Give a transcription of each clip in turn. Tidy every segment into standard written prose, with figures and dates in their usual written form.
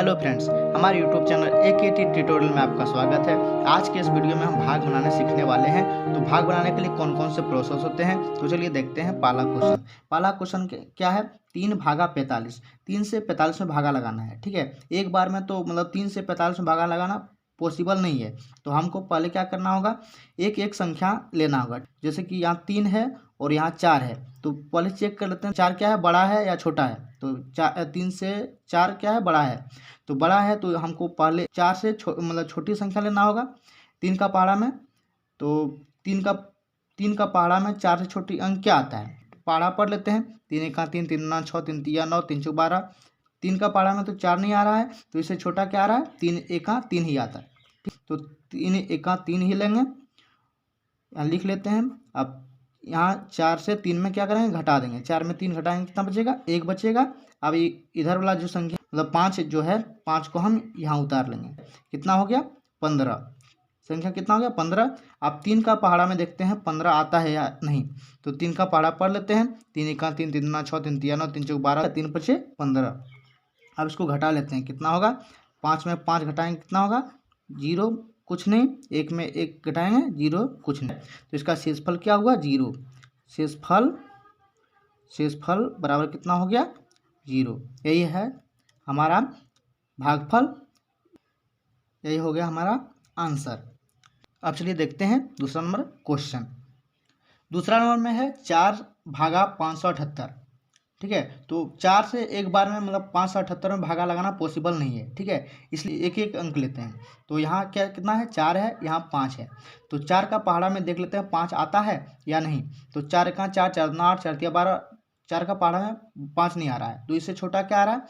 Hello friends, हमारे YouTube channel AKT tutorial में आपका स्वागत है। आज के इस वीडियो में हम भाग बनाने सीखने वाले हैं। तो भाग बनाने के लिए कौन कौन से प्रोसेस होते हैं, तो चलिए देखते हैं। पहला क्वेश्चन क्या है? 3 भागा 45। 3 से 45 में भागा लगाना है। ठीक है, एक बार में तो 3 से 45 में भागा लगाना पॉसिबल नहीं है। तो हमको पहले क्या करना होगा, एक एक संख्या लेना होगा। जैसे कि यहाँ 3 है और यहाँ 4 है, तो पहले चेक कर लेते हैं 4 क्या है, बड़ा है या छोटा है। तो 3 से 4 क्या है, बड़ा है। तो बड़ा है तो हमको पहले 4 से छोटी संख्या लेना होगा 3 का पहाड़ा में। तो 3 का पहाड़ा में 4 से छोटी अंक क्या आता है, पहाड़ा पढ़ लेते हैं। 3 1 3, 3 9 6, 3 3 9, 3 4 12। 3 का पहाड़ा में तो 4 नहीं आ रहा है, तो इससे छोटा क्या आ रहा है, 3 1 3 ही आता है। ठीक, तो 3 1 3 ही लेंगे, यहाँ लिख लेते हैं। अब यहाँ 4 से 3 में क्या करेंगे, घटा देंगे। 4 में 3 घटाएंगे, कितना बचेगा, 1 बचेगा। अब इधर वाला जो संख्या 5 जो है, 5 को हम यहाँ उतार लेंगे। कितना हो गया, 15। संख्या कितना हो गया, 15। अब 3 का पहाड़ा में देखते हैं 15 आता है या नहीं। तो 3 का पहाड़ा पढ़ लेते हैं। 3 1 3, 3 9 6, 3 3 9, 3 4 12, 3 5 15। अब इसको घटा लेते हैं, कितना होगा, 5 में 5 घटाएंगे, कितना होगा, 0 कुछ नहीं। 1 में 1 घटाएंगे, 0 कुछ नहीं। तो इसका शेषफल क्या हुआ, 0। शेषफल बराबर कितना हो गया, 0। यही है हमारा भागफल, यही हो गया हमारा आंसर। अब चलिए देखते हैं दूसरा नंबर क्वेश्चन। दूसरा नंबर में है 4 भागा 578। ठीक है, तो 4 से एक बार में 578 में भागा लगाना पॉसिबल नहीं है। ठीक है, इसलिए एक एक अंक लेते हैं। तो यहाँ क्या कितना है, 4 है, यहाँ 5 है। तो 4 का पहाड़ा में देख लेते हैं 5 आता है या नहीं। तो 4 का 4 4 9 8 4 3 12। 4 का पहाड़ा में 5 नहीं आ रहा है, तो इससे छोटा क्या आ रहा है,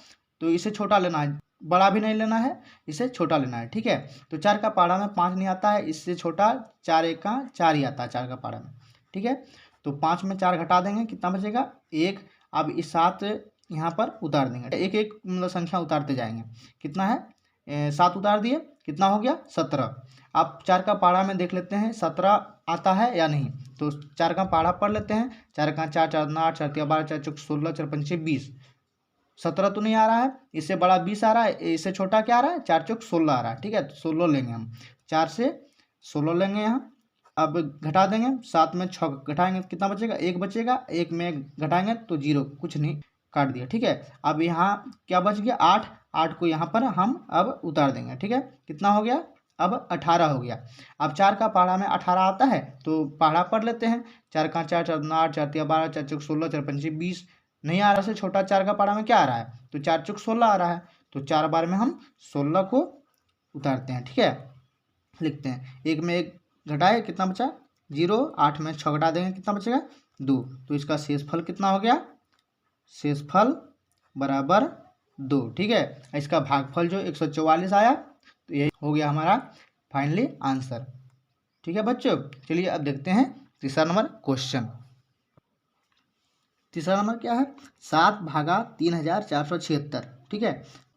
तो इसे छोटा लेना है, बड़ा भी नहीं लेना है, इसे छोटा लेना है। ठीक है, तो 4 का पहाड़ा में 5 नहीं आता है, इससे छोटा 4 1 4 ही आता है 4 का पहाड़ा में। ठीक है, तो 5 में 4 घटा देंगे, कितना बचेगा, 1। अब इस 7 यहाँ पर उतार देंगे, एक एक संख्या उतारते जाएंगे। कितना है, 7 उतार दिए, कितना हो गया, 17। अब 4 का पहाड़ा में देख लेते हैं 17 आता है या नहीं। तो 4 का पहाड़ा पढ़ लेते हैं। 4 का 4 4 9 8 4 3 12 4 4 16 4 5 20। 17 तो नहीं आ रहा है, इससे बड़ा 20 आ रहा है, इससे छोटा क्या आ रहा है, 4 4 16 आ रहा है। ठीक है, तो 16 लेंगे हम, 4 से 16 लेंगे यहाँ। अब घटा देंगे, 7 में 6 घटाएंगे, कितना बचेगा, 1 बचेगा। 1 में घटाएंगे तो 0 कुछ नहीं, काट दिया। ठीक है, अब यहाँ क्या बच गया, 8। 8 को यहाँ पर हम अब उतार देंगे। ठीक है, कितना हो गया, अब 18 हो गया। अब 4 का पहाड़ा में 18 आता है, तो पहाड़ा पढ़ लेते हैं। 4 का 4 4 9 8 4 3 12 4 4 16 4 5 20। नहीं आ रहा से छोटा 4 का पहाड़ा में क्या आ रहा है, तो 4 4 16 आ रहा है। तो 4 बार में हम 16 को उतारते हैं। ठीक है, लिखते हैं, 1 में 1 घटाए, कितना बचा, 0। 8 में 6 घटा देंगे, कितना बचेगा, 2। तो इसका शेषफल कितना हो गया, शेषफल बराबर 2। ठीक है, इसका भागफल जो 144 आया, तो यही हो गया हमारा फाइनली आंसर। ठीक है बच्चों, चलिए अब देखते हैं तीसरा नंबर क्वेश्चन। तीसरा नंबर क्या है, 7 भागा 3476। ठीक है,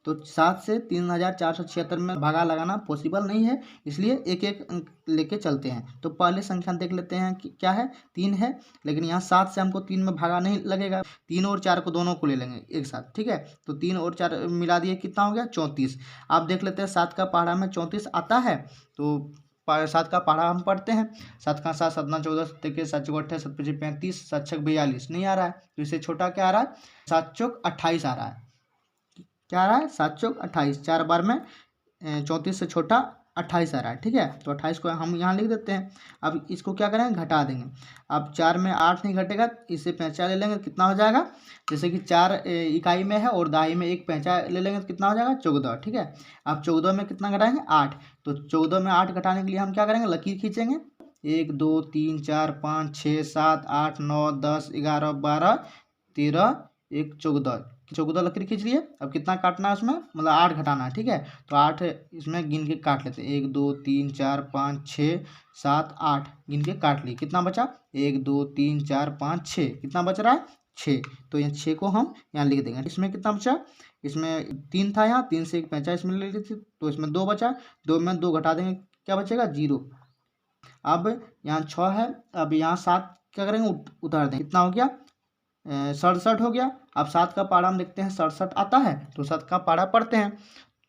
तो 7 से 3476 में भागा लगाना पॉसिबल नहीं है, इसलिए एक एक अंक लेके चलते हैं। तो पहले संख्या देख लेते हैं कि क्या है, 3 है। लेकिन यहाँ 7 से हमको 3 में भागा नहीं लगेगा, 3 और 4 को दोनों को ले लेंगे एक साथ। ठीक है, तो 3 और 4 मिला दिए, कितना हो गया, 34। आप देख लेते हैं 7 का पहाड़ा में 34 आता है। तो 7 का पहाड़ा हम पढ़ते हैं। 7 का 7 7 9 14, देखिए 7 चौक 28, 7 पच्चीस 35, 7 छक 42 नहीं आ रहा है, तो इससे छोटा क्या आ रहा है, 7 चौक 28 आ रहा है। क्या आ रहा है, 7 चौक 28। 4 बार में 34 से छोटा 28 आ रहा है। ठीक है, तो 28 को हम यहाँ लिख देते हैं। अब इसको क्या करेंगे, घटा देंगे। अब 4 में 8 नहीं घटेगा, इससे पैंचा ले लेंगे, कितना हो जाएगा, जैसे कि 4 इकाई में है और दहाई में एक पैंचा ले लेंगे, तो कितना हो जाएगा, 14। ठीक है, अब 14 में कितना घटाएंगे, 8। तो 14 में 8 घटाने के लिए हम क्या करेंगे, लकीर खींचेंगे। 1 2 3 4 5 6 7 8 9 10 11 12 13 1 14। 14 लकीर खींच लिए। अब कितना काटना है उसमें, 8 घटाना है। ठीक है, तो 8 इसमें गिन के काट लेते हैं, 1 2 3 4 5 6 7 8 गिन के काट लिए, कितना बचा, 1 2 3 4 5 6, कितना बच रहा है, 6। तो यहाँ 6 को हम यहाँ लिख देंगे। इसमें कितना बचा, इसमें 3 था, यहाँ 3 से एक पैंचा इसमें ले लेते, तो इसमें 2 बचा। 2 में 2 घटा देंगे, क्या बचेगा, 0। अब यहाँ 6 है, अब यहाँ 7 क्या करेंगे, उतार देंगे, कितना हो गया, 67 हो गया। अब 7 का पहाड़ा हम देखते हैं, 67 आता है, तो 7 का पहाड़ा पढ़ते हैं।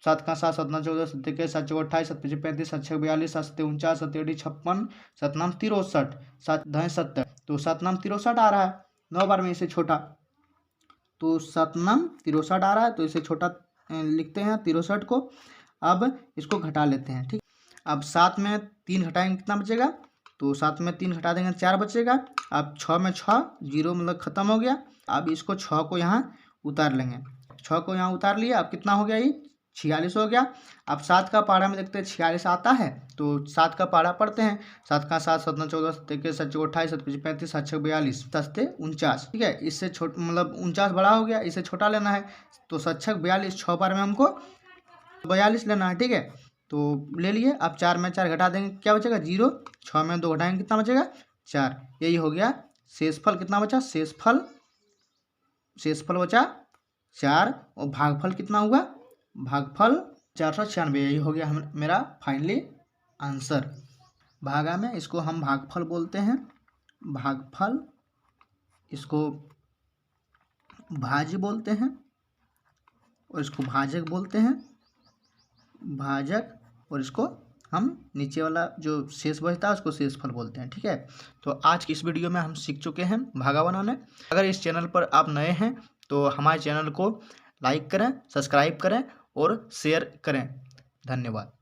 7 का 7, 7 14, 7 21, 7 4 28, 7 5 35, 7 6 42, 7 7 49, 7 8 56, 7 9 63, 7 10 70। तो 7 9 63 आ रहा है, 9 बार में इसे छोटा, तो 7 9 63 आ रहा है, तो इसे छोटा लिखते हैं 63 को। अब इसको घटा लेते हैं, ठीक। अब 7 में 3 घटाएंगे कितना बचेगा, तो 7 में 3 घटा देंगे 4 बचेगा। अब 6 में 6, 0 मतलब ख़त्म हो गया। अब इसको 6 को यहाँ उतार लेंगे, 6 को यहाँ उतार लिया। अब कितना हो गया, ये 46 हो गया। अब 7 का पहाड़ा में देखते हैं 46 आता है, तो 7 का पहाड़ा पढ़ते हैं। 7 का 7, 7 9 14, 7 21, 7 4 28, 7 5 35, 7 6 42, 7 से 49, ठीक है। इससे छोट मतलब 49 बड़ा हो गया, इसे छोटा लेना है, तो 7 6 42, 6 बार में हमको 42 लेना है, ठीक है। तो ले लिए। अब 4 में 4 घटा देंगे, क्या बचेगा 0। 6 में 2 घटाएंगे कितना बचेगा 4। यही हो गया शेषफल। कितना बचा शेषफल बचा 4। और भागफल कितना हुआ, भागफल 496। यही हो गया मेरा फाइनली आंसर। भागा में इसको हम भागफल बोलते हैं, भागफल। इसको भाज्य बोलते हैं और इसको भाजक बोलते हैं, भाजक। और इसको हम नीचे वाला जो शेष बचता है उसको शेषफल बोलते हैं, ठीक है। तो आज की इस वीडियो में हम सीख चुके हैं भागा बनाने। अगर इस चैनल पर आप नए हैं तो हमारे चैनल को लाइक करें, सब्सक्राइब करें और शेयर करें। धन्यवाद।